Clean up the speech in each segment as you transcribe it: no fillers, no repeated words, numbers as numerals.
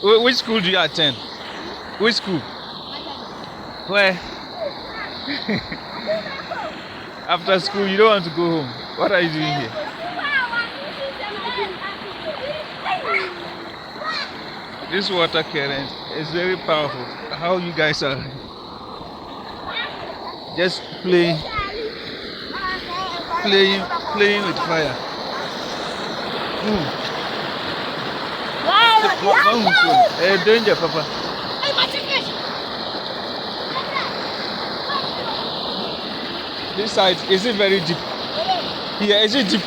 Which school do you attend? Which school? Where? After school, you don't want to go home. What are you doing here? This water current is very powerful. How you guys are just playing with fire. Danger, Papa. This side, is it very deep? Yeah, is it deep?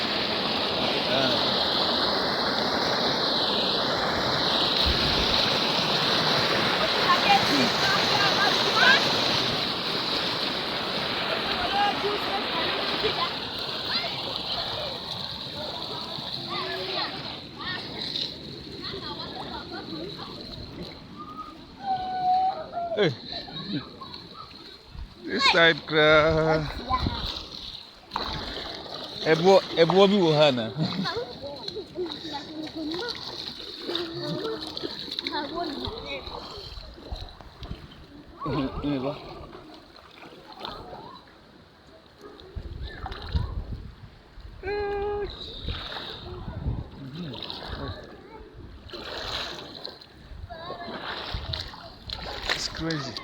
Hey. This side, Ebo bi wo ha na. It's crazy.